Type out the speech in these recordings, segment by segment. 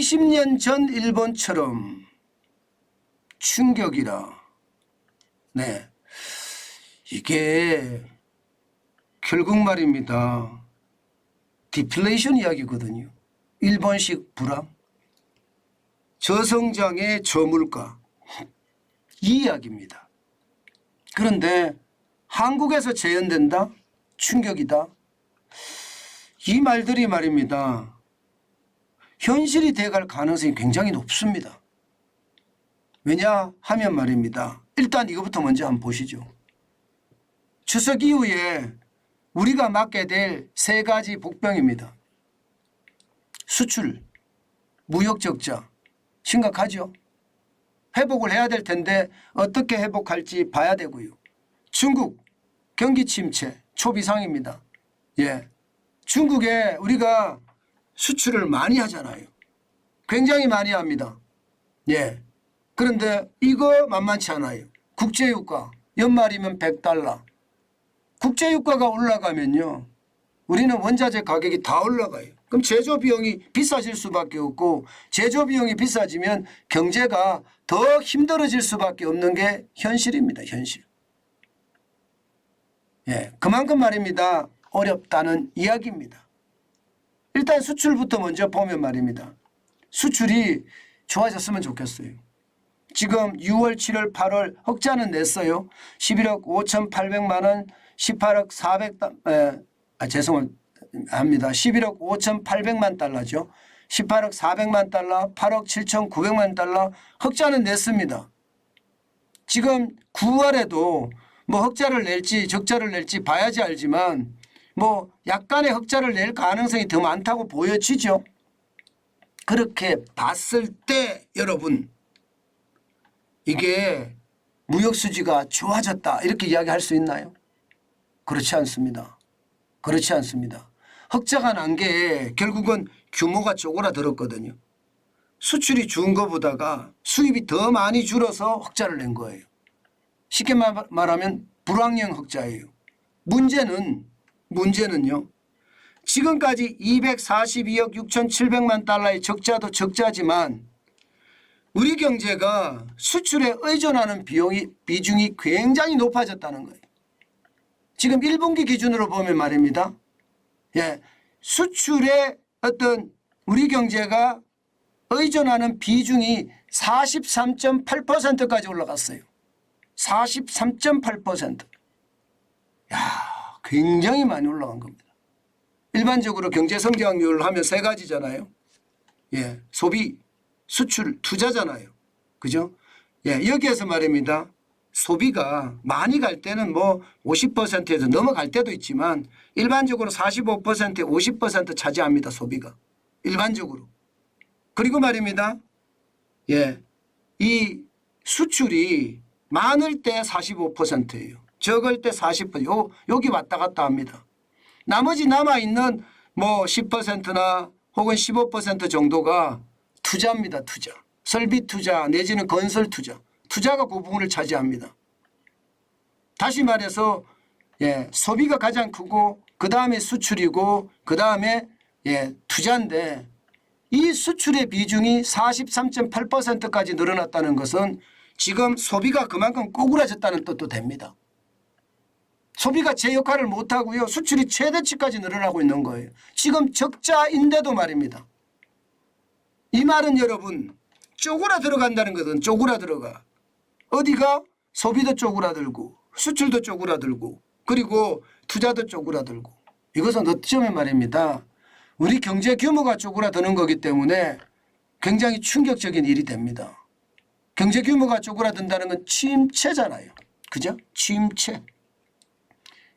20년 전 일본처럼 충격이라. 네, 이게 결국 말입니다. 디플레이션 이야기거든요. 일본식 불황, 저성장의 저물가, 이 이야기입니다. 그런데 한국에서 재현된다? 충격이다? 이 말들이 말입니다. 현실이 돼갈 가능성이 굉장히 높습니다. 왜냐하면 말입니다. 일단 이것부터 먼저 한번 보시죠. 추석 이후에 우리가 맞게 될 세 가지 복병입니다. 수출, 무역 적자 심각하죠. 회복을 해야 될 텐데 어떻게 회복할지 봐야 되고요. 중국 경기 침체 초비상입니다. 예, 중국에 우리가 수출을 많이 하잖아요. 굉장히 많이 합니다. 예, 그런데 이거 만만치 않아요. 국제유가 연말이면 $100. 국제유가가 올라가면요, 우리는 원자재 가격이 다 올라가요. 그럼 제조비용이 비싸질 수밖에 없고, 제조비용이 비싸지면 경제가 더 힘들어질 수밖에 없는 게 현실입니다. 현실. 예, 그만큼 말입니다. 어렵다는 이야기입니다. 일단 수출부터 먼저 보면 말입니다. 수출이 좋아졌으면 좋겠어요. 지금 6월, 7월, 8월 흑자는 냈어요. 11억 5,800만 원, 18억 400, 죄송합니다. 11억 5,800만 달러죠. 18억 400만 달러, 8억 7,900만 달러 흑자는 냈습니다. 지금 9월에도 뭐 흑자를 낼지 적자를 낼지 봐야지 알지만 뭐 약간의 흑자를 낼 가능성이 더 많다고 보여지죠. 그렇게 봤을 때 여러분, 이게 무역수지가 좋아졌다 이렇게 이야기할 수 있나요? 그렇지 않습니다. 그렇지 않습니다. 흑자가 난 게 결국은 규모가 쪼그라들었거든요. 수출이 준 것보다가 수입이 더 많이 줄어서 흑자를 낸 거예요. 쉽게 말하면 불황형 흑자예요. 문제는요, 지금까지 242억 6,700만 달러의 적자도 적자지만 우리 경제가 수출에 의존하는 비중이 굉장히 높아졌다는 거예요. 지금 1분기 기준으로 보면 말입니다. 예, 수출에 어떤 우리 경제가 의존하는 비중이 43.8%까지 올라갔어요. 43.8%. 야, 굉장히 많이 올라간 겁니다. 일반적으로 경제 성장률 하면 세 가지잖아요. 예, 소비, 수출, 투자잖아요. 그죠? 예, 여기에서 말입니다. 소비가 많이 갈 때는 뭐 50%에서 넘어갈 때도 있지만 일반적으로 45%에 50% 차지합니다. 소비가. 일반적으로. 그리고 말입니다. 예, 이 수출이 많을 때 45%예요. 적을 때 40%. 여기 왔다 갔다 합니다. 나머지 남아있는 뭐 10%나 혹은 15% 정도가 투자입니다. 투자. 설비 투자 내지는 건설 투자. 투자가 그 부분을 차지합니다. 다시 말해서 예, 소비가 가장 크고 그 다음에 수출이고 그 다음에 예, 투자인데 이 수출의 비중이 43.8%까지 늘어났다는 것은 지금 소비가 그만큼 꼬꾸라졌다는 뜻도 됩니다. 소비가 제 역할을 못하고요. 수출이 최대치까지 늘어나고 있는 거예요. 지금 적자인데도 말입니다. 이 말은 여러분 쪼그라 들어간다는 것은 쪼그라 들어가. 어디가? 소비도 쪼그라들고 수출도 쪼그라들고 그리고 투자도 쪼그라들고. 이것은 어쩌면 말입니다. 우리 경제 규모가 쪼그라드는 거기 때문에 굉장히 충격적인 일이 됩니다. 경제 규모가 쪼그라든다는 건 침체잖아요. 그죠? 침체.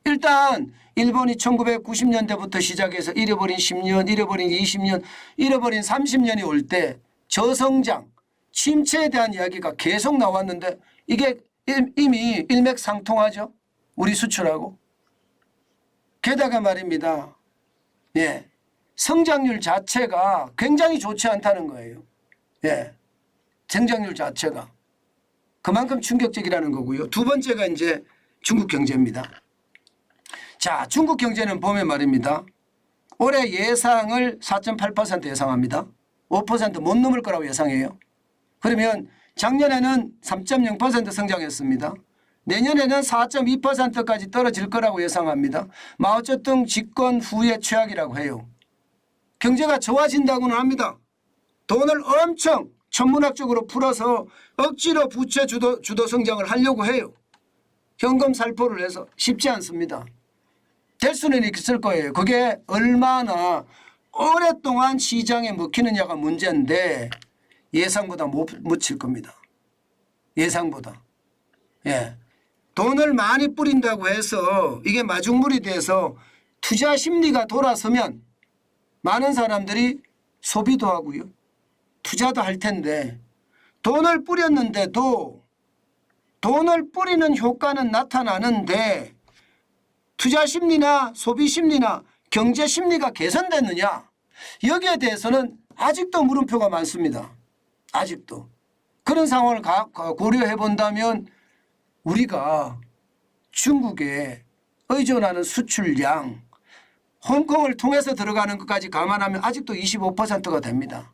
일단 일본이 1990년대부터 시작해서 잃어버린 10년, 잃어버린 20년, 잃어버린 30년이 올 때 저성장, 침체에 대한 이야기가 계속 나왔는데 이게 이미 일맥상통하죠. 우리 수출하고. 게다가 말입니다. 예, 성장률 자체가 굉장히 좋지 않다는 거예요. 예, 성장률 자체가. 그만큼 충격적이라는 거고요. 두 번째가 이제 중국 경제입니다. 자, 중국 경제는 보면 말입니다. 올해 예상을 4.8% 예상합니다. 5%못 넘을 거라고 예상해요. 그러면 작년에는 3.0% 성장했습니다. 내년에는 4.2%까지 떨어질 거라고 예상합니다. 마오쩌둥 집권 후의 최악이라고 해요. 경제가 좋아진다고는 합니다. 돈을 엄청 천문학적으로 풀어서 억지로 부채 주도 성장을 하려고 해요. 현금 살포를 해서 쉽지 않습니다. 될 수는 있을 거예요. 그게 얼마나 오랫동안 시장에 먹히느냐가 문제인데 예상보다 못 묻힐 겁니다. 예상보다. 예. 돈을 많이 뿌린다고 해서 이게 마중물이 돼서 투자 심리가 돌아서면 많은 사람들이 소비도 하고요. 투자도 할 텐데 돈을 뿌렸는데도 돈을 뿌리는 효과는 나타나는데 투자 심리나 소비 심리나 경제 심리가 개선됐느냐? 여기에 대해서는 아직도 물음표가 많습니다. 아직도. 그런 상황을 고려해 본다면 우리가 중국에 의존하는 수출량, 홍콩을 통해서 들어가는 것까지 감안하면 아직도 25%가 됩니다.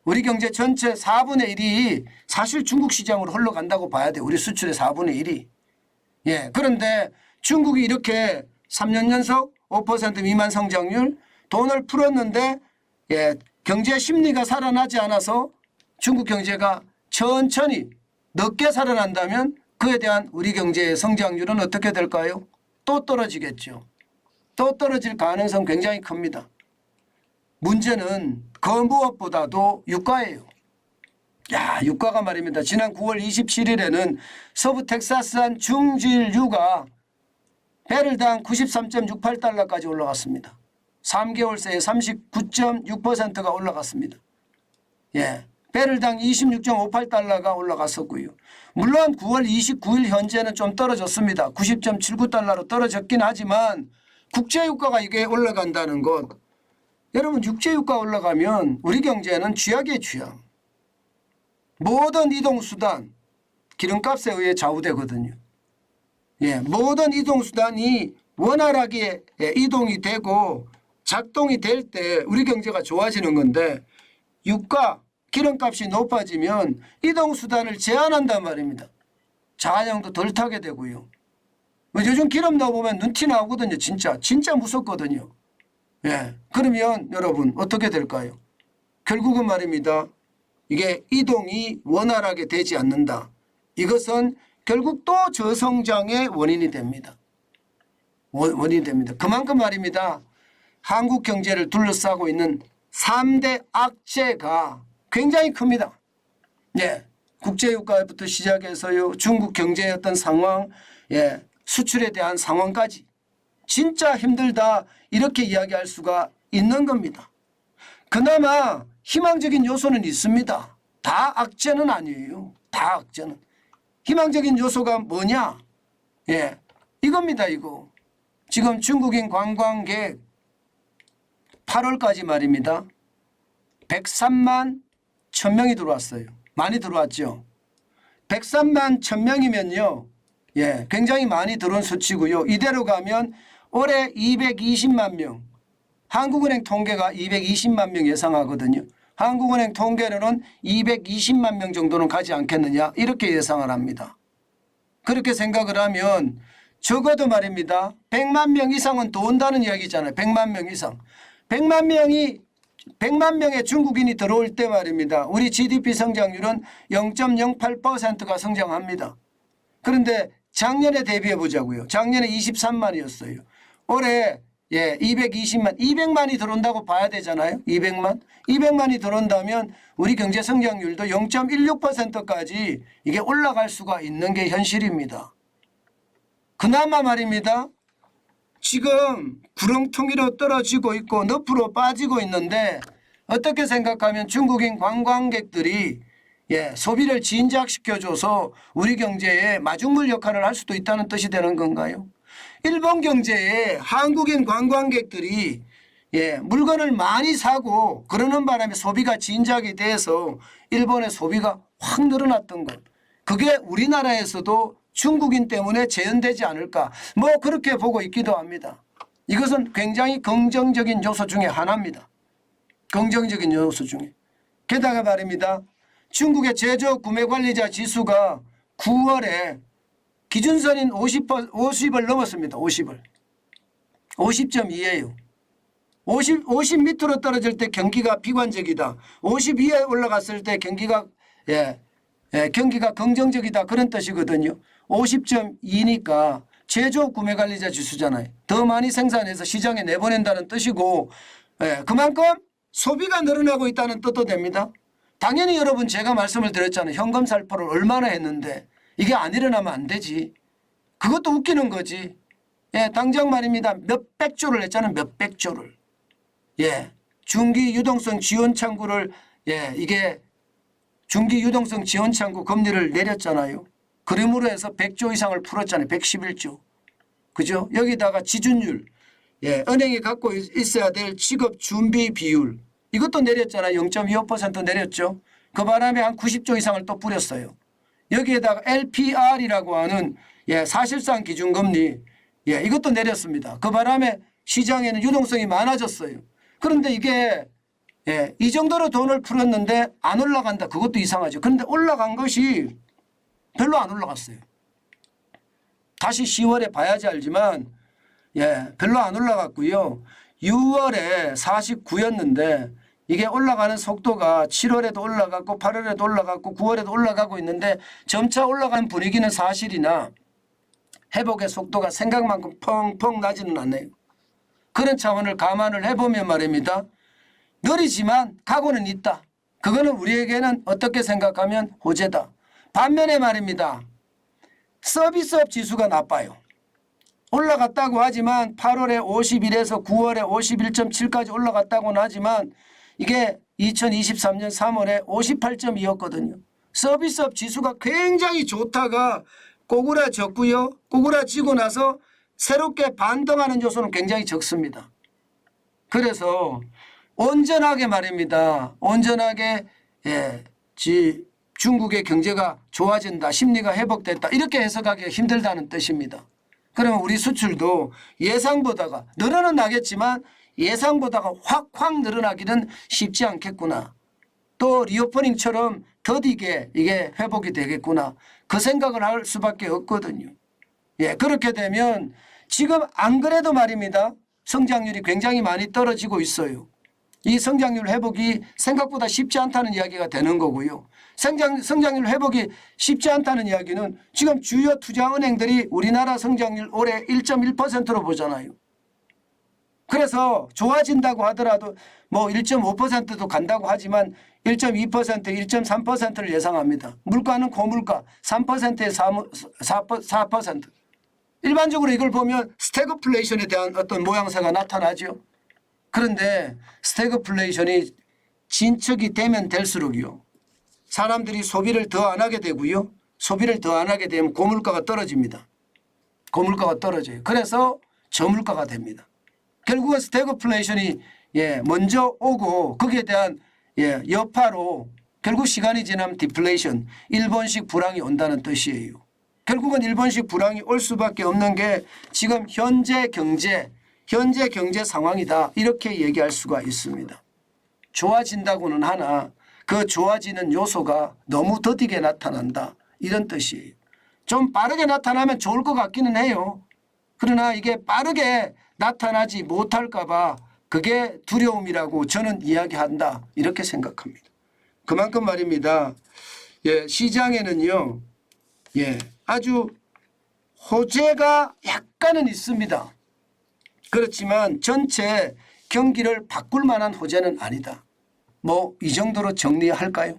우리 경제 전체 4분의 1이 사실 중국 시장으로 흘러간다고 봐야 돼요. 우리 수출의 4분의 1이. 예. 그런데 중국이 이렇게 3년 연속 5% 미만 성장률, 돈을 풀었는데 예, 경제 심리가 살아나지 않아서 중국 경제가 천천히 늦게 살아난다면 그에 대한 우리 경제의 성장률은 어떻게 될까요? 또 떨어지겠죠. 또 떨어질 가능성 굉장히 큽니다. 문제는 그 무엇보다도 유가예요. 야, 유가가 말입니다. 지난 9월 27일에는 서부 텍사스산 중질 유가 배럴당 93.68달러까지 올라갔습니다. 3개월 새에 39.6%가 올라갔습니다. 예, 배럴당 26.58달러가 올라갔었고요. 물론 9월 29일 현재는 좀 떨어졌습니다. 90.79달러로 떨어졌긴 하지만 국제유가가 이게 올라간다는 것. 여러분 육제유가 올라가면 우리 경제는 쥐약이에요. 쥐약. 모든 이동수단 기름값에 의해 좌우되거든요. 예, 모든 이동수단이 원활하게 이동이 되고 작동이 될 때 우리 경제가 좋아지는 건데 유가, 기름값이 높아지면 이동수단을 제한한단 말입니다. 자가용도 덜 타게 되고요. 요즘 기름 넣어보면 눈티 나오거든요. 진짜 무섭거든요. 예, 그러면 여러분 어떻게 될까요? 결국은 말입니다. 이게 이동이 원활하게 되지 않는다. 이것은 결국 또 저성장의 원인이 됩니다. 원인이 됩니다. 그만큼 말입니다. 한국 경제를 둘러싸고 있는 3대 악재가 굉장히 큽니다. 예, 국제유가부터 시작해서요. 중국 경제의 어떤 상황, 예, 수출에 대한 상황까지 진짜 힘들다 이렇게 이야기할 수가 있는 겁니다. 그나마 희망적인 요소는 있습니다. 다 악재는 아니에요. 다 악재는. 희망적인 요소가 뭐냐? 예, 이겁니다. 이거. 지금 중국인 관광객 8월까지 말입니다. 103만 1000명이 들어왔어요. 많이 들어왔죠. 103만 1000명이면요. 예, 굉장히 많이 들어온 수치고요. 이대로 가면 올해 220만 명. 한국은행 통계가 220만 명 예상하거든요. 한국은행 통계로는 220만 명 정도는 가지 않겠느냐 이렇게 예상을 합니다. 그렇게 생각을 하면 적어도 말입니다. 100만 명 이상은 더 온다는 이야기잖아요. 100만 명 이상. 100만 명의 중국인이 들어올 때 말입니다. 우리 GDP 성장률은 0.08%가 성장합니다. 그런데 작년에 대비해 보자고요. 작년에 23만이었어요. 올해 220만, 200만이 들어온다고 봐야 되잖아요. 200만이 들어온다면 우리 경제 성장률도 0.16%까지 이게 올라갈 수가 있는 게 현실입니다. 그나마 말입니다. 지금 구렁텅이로 떨어지고 있고 늪으로 빠지고 있는데 어떻게 생각하면 중국인 관광객들이 소비를 진작시켜줘서 우리 경제에 마중물 역할을 할 수도 있다는 뜻이 되는 건가요? 일본 경제에 한국인 관광객들이 물건을 많이 사고 그러는 바람에 소비가 진작이 돼서 일본의 소비가 확 늘어났던 것. 그게 우리나라에서도 중국인 때문에 재현되지 않을까. 뭐 그렇게 보고 있기도 합니다. 이것은 굉장히 긍정적인 요소 중에 하나입니다. 긍정적인 요소 중에. 게다가 말입니다. 중국의 제조 구매 관리자 지수가 9월에 기준선인 50을 넘었습니다. 50을. 50.2예요. 50 밑으로 떨어질 때 경기가 비관적이다. 50 위에 올라갔을 때 경기가 경기가 긍정적이다. 그런 뜻이거든요. 50.2니까 제조 구매 관리자 지수잖아요. 더 많이 생산해서 시장에 내보낸다는 뜻이고 그만큼 소비가 늘어나고 있다는 뜻도 됩니다. 당연히 여러분 제가 말씀을 드렸잖아요. 현금 살포를 얼마나 했는데 이게 안 일어나면 안 되지. 그것도 웃기는 거지. 당장 말입니다. 몇백 조를 했잖아요. 몇백 조를. 중기 유동성 지원 창구를 이게 중기 유동성 지원 창구 금리를 내렸잖아요. 그림으로 해서 100조 이상을 풀었잖아요. 111조. 그죠? 여기다가 지준율. 은행이 갖고 있어야 될 취급 준비 비율. 이것도 내렸잖아요. 0.25% 내렸죠. 그 바람에 한 90조 이상을 또 뿌렸어요. 여기에다가 LPR이라고 하는 사실상 기준금리 이것도 내렸습니다. 그 바람에 시장에는 유동성이 많아졌어요. 그런데 이게 이 정도로 돈을 풀었는데 안 올라간다. 그것도 이상하죠. 그런데 올라간 것이 별로 안 올라갔어요. 다시 10월에 봐야지 알지만 별로 안 올라갔고요. 6월에 49였는데 이게 올라가는 속도가 7월에도 올라갔고 8월에도 올라갔고 9월에도 올라가고 있는데 점차 올라가는 분위기는 사실이나 회복의 속도가 생각만큼 펑펑 나지는 않네요. 그런 차원을 감안을 해보면 말입니다. 느리지만 각오는 있다. 그거는 우리에게는 어떻게 생각하면 호재다. 반면에 말입니다. 서비스업 지수가 나빠요. 올라갔다고 하지만 8월에 51에서 9월에 51.7까지 올라갔다고는 하지만 이게 2023년 3월에 58.2였거든요. 서비스업 지수가 굉장히 좋다가 꼬꾸라졌고요. 꼬꾸라지고 나서 새롭게 반등하는 요소는 굉장히 적습니다. 그래서 온전하게 말입니다. 온전하게 중국의 경제가 좋아진다. 심리가 회복됐다. 이렇게 해석하기가 힘들다는 뜻입니다. 그러면 우리 수출도 예상보다가 늘어는 나겠지만 예상보다가 확 늘어나기는 쉽지 않겠구나. 또 리오퍼닝처럼 더디게 이게 회복이 되겠구나. 그 생각을 할 수밖에 없거든요. 그렇게 되면 지금 안 그래도 말입니다. 성장률이 굉장히 많이 떨어지고 있어요. 이 성장률 회복이 생각보다 쉽지 않다는 이야기가 되는 거고요. 성장률 회복이 쉽지 않다는 이야기는 지금 주요 투자은행들이 우리나라 성장률 올해 1.1%로 보잖아요. 그래서 좋아진다고 하더라도 뭐 1.5%도 간다고 하지만 1.2%, 1.3%를 예상합니다. 물가는 고물가 3%에 4%. 일반적으로 이걸 보면 스태그플레이션에 대한 어떤 모양새가 나타나죠. 그런데 스태그플레이션이 진척이 되면 될수록요. 사람들이 소비를 더 안 하게 되고요. 소비를 더 안 하게 되면 고물가가 떨어집니다. 고물가가 떨어져요. 그래서 저물가가 됩니다. 결국은 스태그플레이션이 먼저 오고 거기에 대한 여파로 결국 시간이 지나면 디플레이션, 일본식 불황이 온다는 뜻이에요. 결국은 일본식 불황이 올 수밖에 없는 게 지금 현재 경제 상황이다. 이렇게 얘기할 수가 있습니다. 좋아진다고는 하나 그 좋아지는 요소가 너무 더디게 나타난다. 이런 뜻이에요. 좀 빠르게 나타나면 좋을 것 같기는 해요. 그러나 이게 빠르게 나타나지 못할까 봐 그게 두려움이라고 저는 이야기한다. 이렇게 생각합니다. 그만큼 말입니다. 시장에는요. 아주 호재가 약간은 있습니다. 그렇지만 전체 경기를 바꿀 만한 호재는 아니다. 뭐 이 정도로 정리할까요?